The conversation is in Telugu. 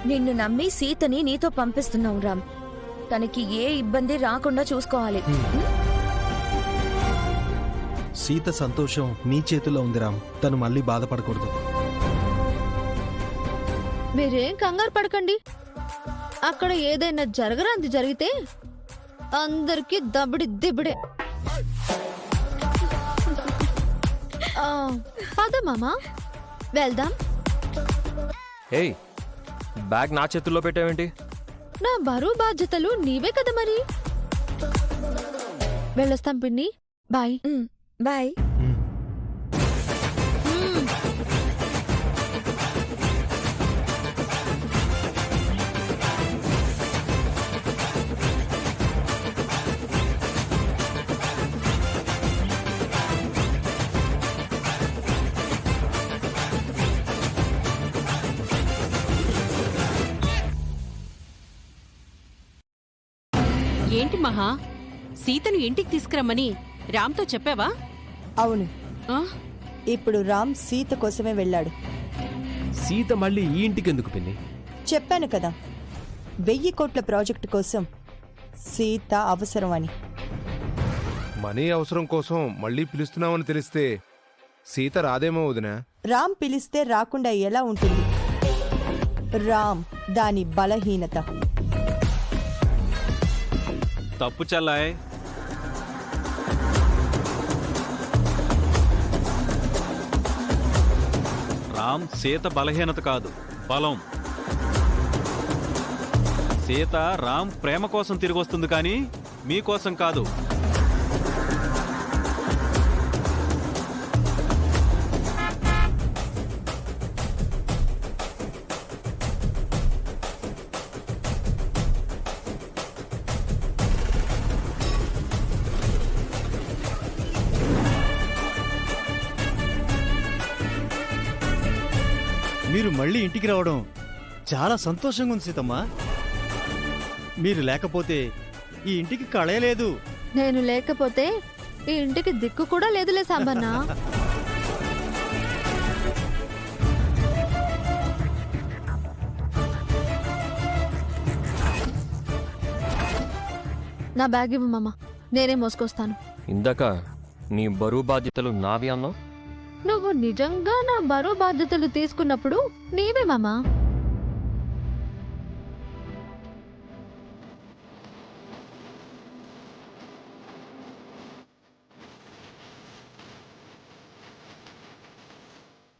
నిన్ను నమ్మి సీతని నీతో పంపిస్తున్నాం రామ్. తనకి ఏ ఇబ్బంది రాకుండా చూసుకోవాలి. సీత సంతోషం నీ చేతుల్లో ఉంది రామ్. తను మళ్ళీ బాధపడకూడదు. మీరేం కంగారు పడకండి. అక్కడ ఏదైనా జరగరాంది జరిగితే అందరికీ దబిడి దిబిడే. పద మామా వెళ్దాం. ఏయ్, బ్యాగ్ నా చేతుల్లో పెట్టావేంటి? నా బరువు బాధ్యతలు నీవే కదా మరి. వెళ్ళొస్తాం పిన్ని. బాయ్. బాయ్. ఏంటి మహా, సీతను ఇంటికి తీసుకురమ్మని రామ్తో చెప్పావా? అవును, ఆ? ఇప్పుడు రామ్ సీత కోసమే వెళ్ళాడు. సీత మళ్ళీ ఈ ఇంటికి ఎందుకు పిన్ని? చెప్పాను కదా, 1000 కోట్ల ప్రాజెక్టు కోసం సీత అవసరం అని. మనీ అవసరం కోసం మళ్ళీ పిలుస్తున్నామని తెలిస్తే సీత రాదేమో వదినా. రామ్ పిలిస్తే రాకుండా ఎలా ఉంటుంది? రామ్ దాని బలహీనత. తప్పు చెల్లాయ్. రామ్ సీత బలహీనత కాదు, బలం. సీత రామ్ ప్రేమ కోసం తిరిగి వస్తుంది కానీ మీకోసం కాదు. మీరు మళ్ళీ ఇంటికి రావడం చాలా సంతోషంగా ఉంది సీతమ్మా. మీరు లేకపోతే ఈ ఇంటికి కళే లేదు. నేను లేకపోతే ఈ ఇంటికి దిక్కు కూడా లేదులే సాంబన్న. నా బ్యాగ్ ఇవ్వు మామ, నేనే మోసుకొస్తాను. ఇందాక నీ బరువు బాధ్యతలు నావి అన్నావు. నువ్వు నిజంగా నా బరువు బాధ్యతలు తీసుకున్నప్పుడు నీవే మామా.